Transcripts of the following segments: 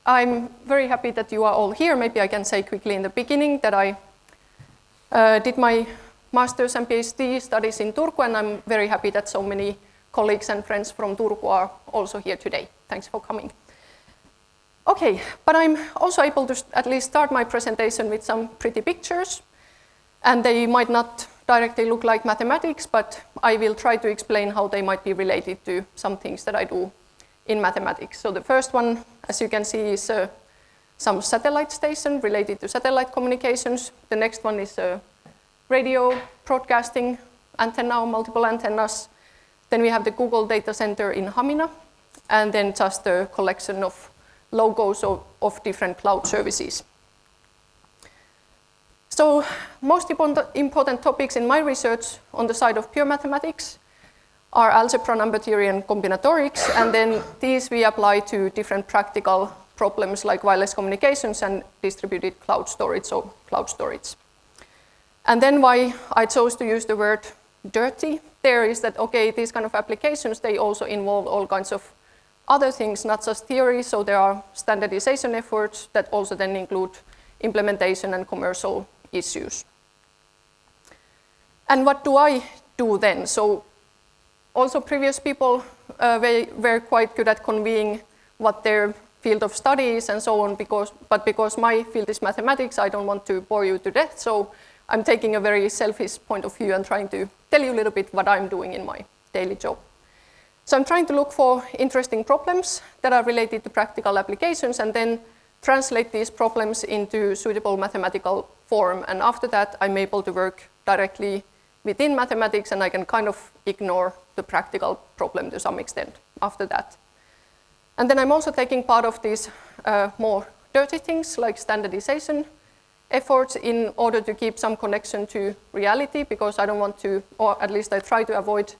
I'm very happy that you are all here. Maybe I can say quickly in the beginning that I did my master's and PhD studies in Turku, and I'm very happy that so many colleagues and friends from Turku are also here today. Thanks for coming. Okay, but I'm also able to at least start my presentation with some pretty pictures, and they might not directly look like mathematics, but I will try to explain how they might be related to some things that I do in mathematics. So the first one, as you can see, is some satellite station related to satellite communications. The next one is radio broadcasting antenna, multiple antennas. Then we have the Google data center in Hamina, and then just a collection of logos of different cloud services. So most important topics in my research on the side of pure mathematics are algebra, number theory, and combinatorics, and then these we apply to different practical problems like wireless communications and distributed cloud storage, or cloud storage. And then why I chose to use the word dirty there is that, okay, these kind of applications, they also involve all kinds of other things, not just theory, so there are standardization efforts that also then include implementation and commercial issues. And what do I do then? So also previous people were quite good at conveying what their field of study is and so on, but because my field is mathematics, I don't want to bore you to death, so I'm taking a very selfish point of view and trying to tell you a little bit what I'm doing in my daily job. So I'm trying to look for interesting problems that are related to practical applications and then translate these problems into suitable mathematical form. And after that, I'm able to work directly within mathematics, and I can kind of ignore the practical problem to some extent after that. And then I'm also taking part of these more dirty things like standardization efforts in order to keep some connection to reality, because I don't want to, or at least I try to avoid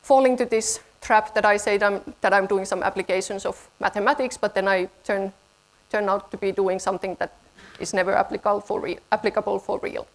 falling to this trap that I say that I'm doing some applications of mathematics, but then I turn out to be doing something that is never applicable for real.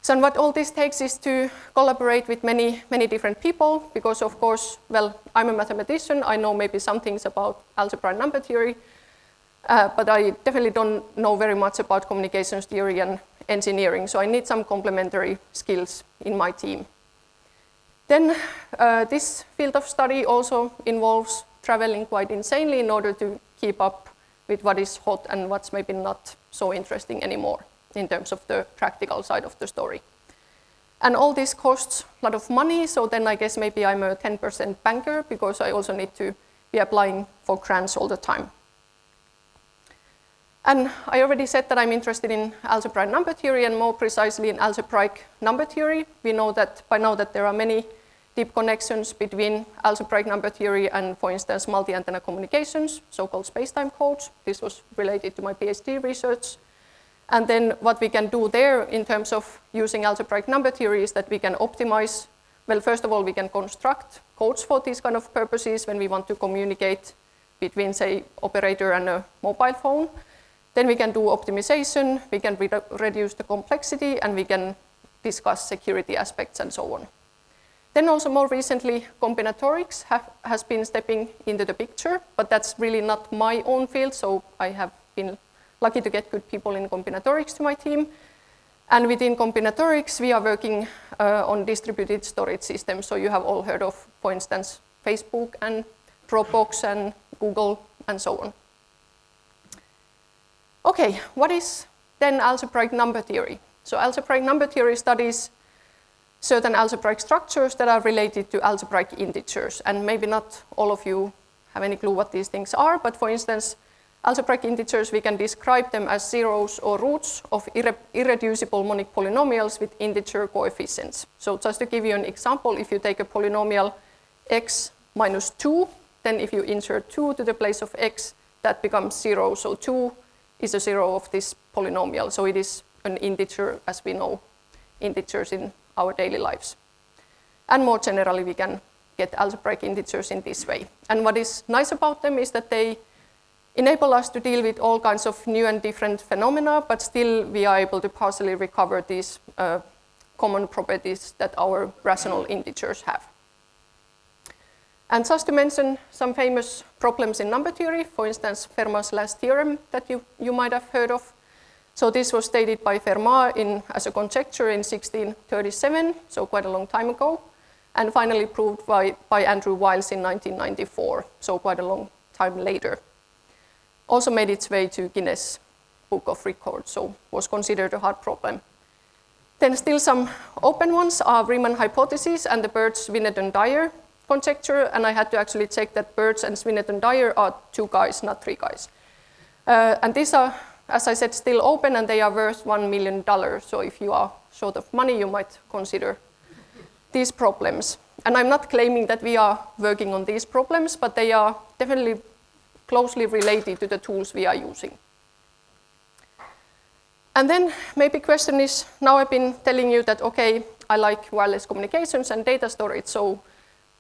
So and what all this takes is to collaborate with many different people, because of course, well, I'm a mathematician, I know maybe some things about algebra and number theory, but I definitely don't know very much about communications theory and engineering, so I need some complementary skills in my team. Then this field of study also involves traveling quite insanely in order to keep up with what is hot and what's maybe not so interesting anymore in terms of the practical side of the story. And all this costs a lot of money, so then I guess maybe I'm a 10% banker, because I also need to be applying for grants all the time. And I already said that I'm interested in algebra and number theory, and more precisely in algebraic number theory. We know that by now that there are many deep connections between algebraic number theory and, for instance, multi-antenna communications, so-called space-time codes. This was related to my PhD research. And then what we can do there in terms of using algebraic number theory is that we can optimize, well, first of all, we can construct codes for these kind of purposes when we want to communicate between, say, operator and a mobile phone. Then we can do optimization, we can reduce the complexity, and we can discuss security aspects and so on. Then also more recently, combinatorics has been stepping into the picture, but that's really not my own field, so I have been lucky to get good people in combinatorics to my team. And within combinatorics, we are working on distributed storage systems. So you have all heard of, for instance, Facebook and Dropbox and Google and so on. Okay, what is then algebraic number theory? So algebraic number theory studies certain algebraic structures that are related to algebraic integers. And maybe not all of you have any clue what these things are, but for instance, algebraic integers, we can describe them as zeros or roots of irreducible monic polynomials with integer coefficients. So just to give you an example, if you take a polynomial x minus 2, then if you insert 2 to the place of x, that becomes 0. So 2 is a 0 of this polynomial. So it is an integer, as we know integers in our daily lives. And more generally, we can get algebraic integers in this way. And what is nice about them is that they enable us to deal with all kinds of new and different phenomena, but still we are able to partially recover these common properties that our rational integers have. And just to mention some famous problems in number theory, for instance, Fermat's last theorem that you might have heard of. So this was stated by Fermat as a conjecture in 1637, so quite a long time ago, and finally proved by Andrew Wiles in 1994, so quite a long time later. Also made its way to Guinness Book of Records, so was considered a hard problem. Then still some open ones are Riemann hypothesis and the Birch-Swinnerton-Dyer conjecture, and I had to actually check that Birch and Swinnerton-Dyer are 2 guys, not 3 guys. And these are, as I said, still open, and they are worth $1 million. So if you are short of money, you might consider these problems. And I'm not claiming that we are working on these problems, but they are definitely closely related to the tools we are using. And then maybe question is, now I've been telling you that, okay, I like wireless communications and data storage,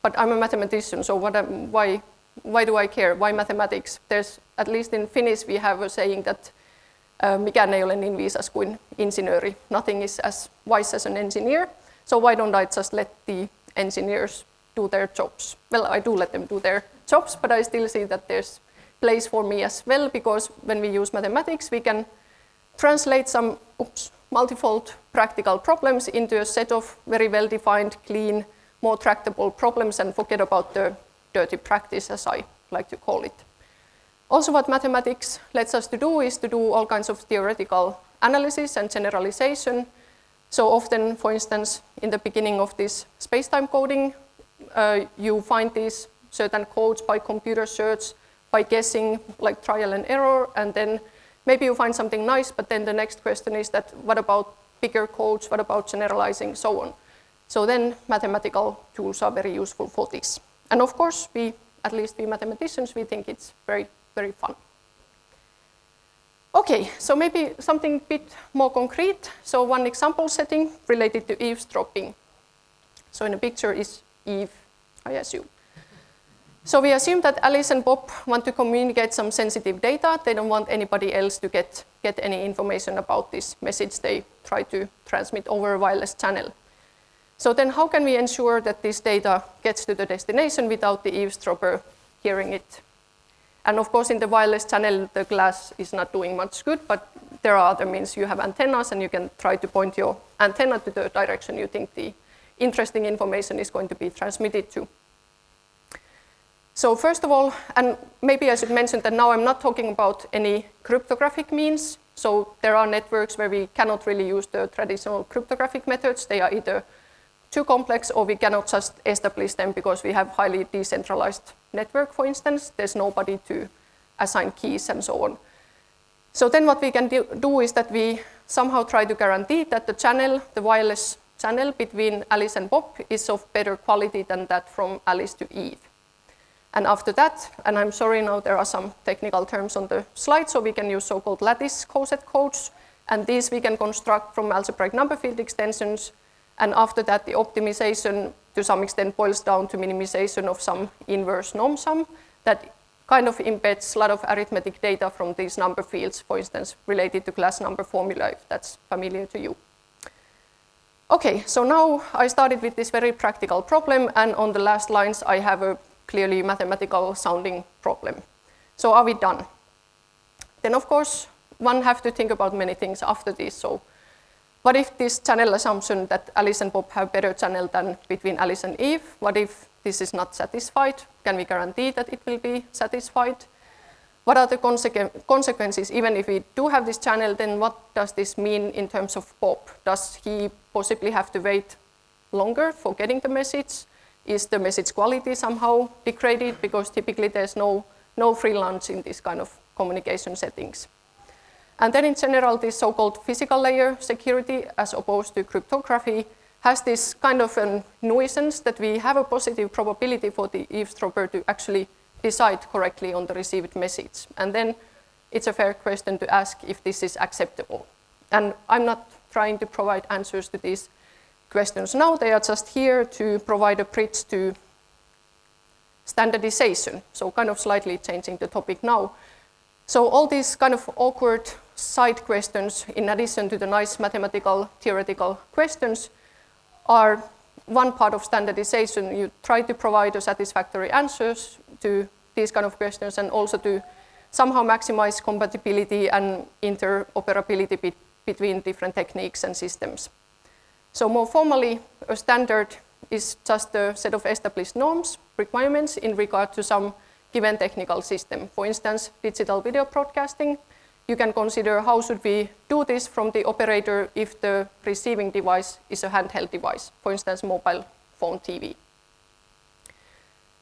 but I'm a mathematician, so why do I care? Why mathematics? There's, at least in Finnish, we have a saying that mikään ei ole niin viisas kuin insinööri. Nothing is as wise as an engineer. So why don't I just let the engineers do their jobs? Well, I do let them do their jobs, but I still see that there's place for me as well, because when we use mathematics, we can translate some multifold practical problems into a set of very well-defined, clean, more tractable problems and forget about the dirty practice, as I like to call it. Also, what mathematics lets us to do is to do all kinds of theoretical analysis and generalization. So often, for instance, in the beginning of this space-time coding, you find these certain codes by computer search, by guessing, like trial and error, and then maybe you find something nice, but then the next question is that what about bigger codes, what about generalizing, so on. So then mathematical tools are very useful for this. And of course, at least we mathematicians, we think it's very, very fun. Okay, so maybe something a bit more concrete. So one example setting related to eavesdropping. So in the picture is Eve, I assume. So we assume that Alice and Bob want to communicate some sensitive data. They don't want anybody else to get any information about this message they try to transmit over a wireless channel. So then how can we ensure that this data gets to the destination without the eavesdropper hearing it? And of course, in the wireless channel, the glass is not doing much good, but there are other means. You have antennas, and you can try to point your antenna to the direction you think the interesting information is going to be transmitted to. So first of all, and maybe I should mention that now I'm not talking about any cryptographic means. So there are networks where we cannot really use the traditional cryptographic methods. They are either too complex, or we cannot just establish them because we have highly decentralized network, for instance. There's nobody to assign keys and so on. So then what we can do is that we somehow try to guarantee that the channel, the wireless channel between Alice and Bob, is of better quality than that from Alice to Eve. And after that, and I'm sorry now there are some technical terms on the slide, so we can use so-called lattice coset codes, and these we can construct from algebraic number field extensions. And after that, the optimization to some extent boils down to minimization of some inverse norm sum that kind of embeds a lot of arithmetic data from these number fields, for instance, related to class number formula, if that's familiar to you. Okay, so now I started with this very practical problem, and on the last lines, I have a clearly mathematical sounding problem. So are we done? Then, of course, one has to think about many things after this. So what if this channel assumption that Alice and Bob have better channel than between Alice and Eve? What if this is not satisfied? Can we guarantee that it will be satisfied? What are the consequences? Even if we do have this channel, then what does this mean in terms of Bob? Does he possibly have to wait longer for getting the message? Is the message quality somehow degraded? Because typically there's no free lunch in this kind of communication settings. And then in general, this so-called physical layer security, as opposed to cryptography, has this kind of a nuisance that we have a positive probability for the eavesdropper to actually decide correctly on the received message. And then it's a fair question to ask if this is acceptable. And I'm not trying to provide answers to these questions now. They are just here to provide a bridge to standardization. So kind of slightly changing the topic now. So all these kind of awkward side questions, in addition to the nice mathematical theoretical questions, are one part of standardization. You try to provide a satisfactory answers to these kind of questions and also to somehow maximize compatibility and interoperability between different techniques and systems. So more formally, a standard is just a set of established norms, requirements in regard to some given technical system. For instance, digital video broadcasting, you can consider how should we do this from the operator if the receiving device is a handheld device, for instance, mobile phone TV.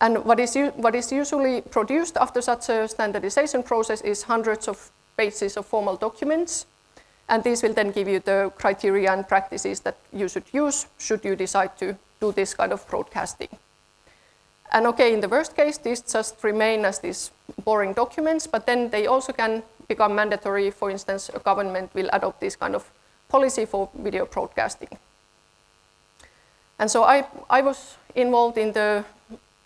And what is usually produced after such a standardization process is hundreds of pages of formal documents, and these will then give you the criteria and practices that you should use should you decide to do this kind of broadcasting. And okay, in the worst case, these just remain as these boring documents, but then they also can become mandatory. For instance, a government will adopt this kind of policy for video broadcasting. And so I was involved in the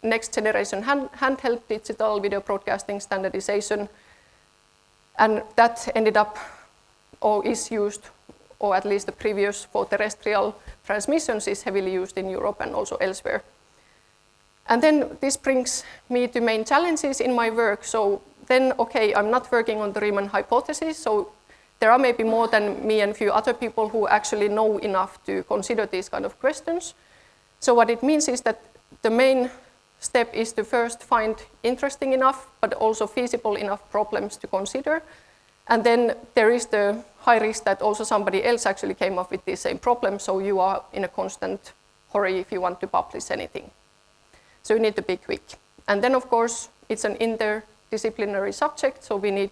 next generation handheld digital video broadcasting standardization, and that ended up or is used, or at least the previous for terrestrial transmissions is heavily used in Europe and also elsewhere. And then this brings me to main challenges in my work. So then, okay, I'm not working on the Riemann hypothesis, so there are maybe more than me and a few other people who actually know enough to consider these kind of questions. So what it means is that the main step is to first find interesting enough, but also feasible enough problems to consider. And then there is the high risk that also somebody else actually came up with the same problem, so you are in a constant hurry if you want to publish anything. So you need to be quick. And then, of course, it's an interdisciplinary subject, so we need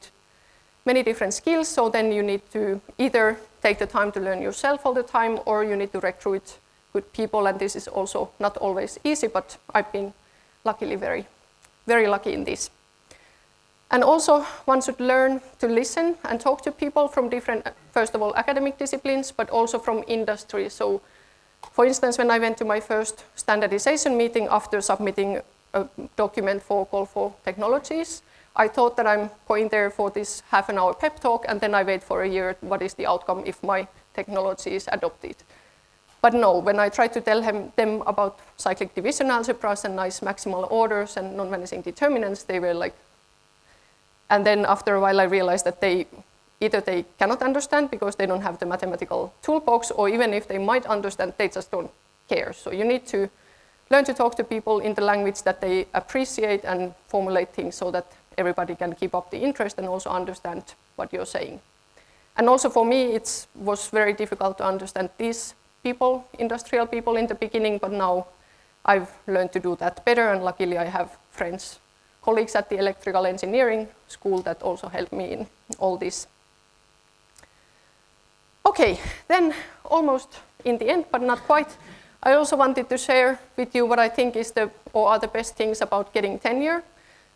many different skills. So then you need to either take the time to learn yourself all the time, or you need to recruit good people, and this is also not always easy, but I've been luckily very, very lucky in this. And also, one should learn to listen and talk to people from different, first of all, academic disciplines, but also from industry. So, for instance, when I went to my first standardization meeting after submitting a document for Call for Technologies, I thought that I'm going there for this half-an-hour pep talk, and then I wait for a year, what is the outcome if my technology is adopted. But no, when I tried to tell them about cyclic division algebras and nice maximal orders and non-vanishing determinants, they were like, and then after a while I realized that either they cannot understand because they don't have the mathematical toolbox, or even if they might understand, they just don't care. So you need to learn to talk to people in the language that they appreciate and formulate things so that everybody can keep up the interest and also understand what you're saying. And also for me, it was very difficult to understand these people, industrial people in the beginning, but now I've learned to do that better, and luckily I have friends, colleagues at the electrical engineering school that also helped me in all this. Okay, then almost in the end, but not quite, I also wanted to share with you what I think is are the best things about getting tenure.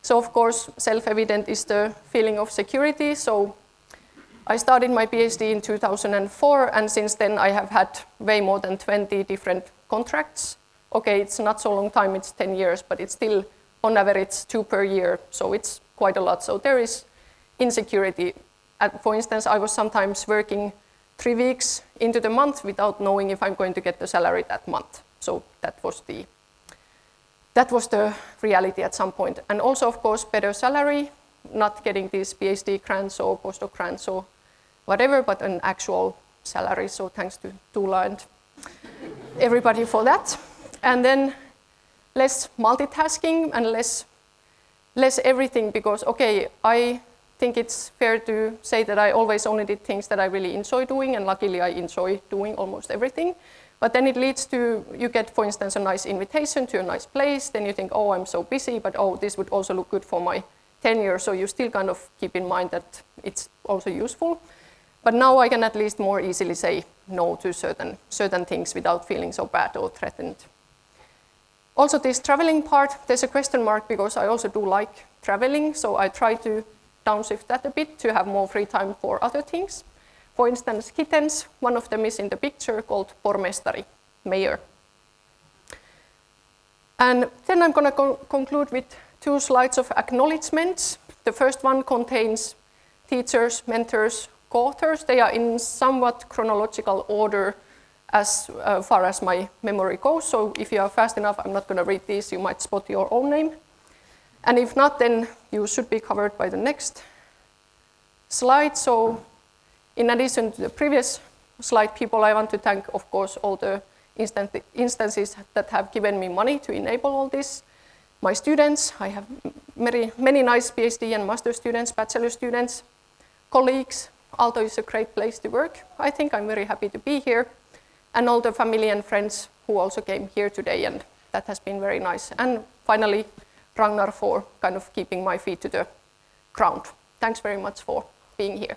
So of course, self-evident is the feeling of security. So I started my PhD in 2004, and since then I have had way more than 20 different contracts. Okay, it's not so long time, it's 10 years, but it's still on average 2 per year, so it's quite a lot. So there is insecurity. For instance, I was sometimes working 3 weeks into the month without knowing if I'm going to get the salary that month. So that was the reality at some point. And also, of course, better salary, not getting these PhD grants or postdoc grants or whatever, but an actual salary. So thanks to Tuula and everybody for that. And then less multitasking and less everything, because, okay, I think it's fair to say that I always only did things that I really enjoy doing, and luckily I enjoy doing almost everything. But then it leads to, you get, for instance, a nice invitation to a nice place, then you think, oh, I'm so busy, but oh, this would also look good for my tenure, so you still kind of keep in mind that it's also useful. But now I can at least more easily say no to certain things without feeling so bad or threatened. Also, this traveling part, there's a question mark because I also do like traveling, so I try to downshift that a bit to have more free time for other things. For instance, kittens, one of them is in the picture called pormestari, mayor. And then I'm going to conclude with 2 slides of acknowledgments. The first one contains teachers, mentors, co-authors. They are in somewhat chronological order as far as my memory goes. So if you are fast enough, I'm not going to read these. You might spot your own name. And if not, then you should be covered by the next slide. So in addition to the previous slide people, I want to thank, of course, all the instances that have given me money to enable all this. My students, I have many nice PhD and master students, bachelor students, colleagues. Aalto is a great place to work. I think I'm very happy to be here. And all the family and friends who also came here today, and that has been very nice. And finally, Ragnar for kind of keeping my feet to the ground. Thanks very much for being here.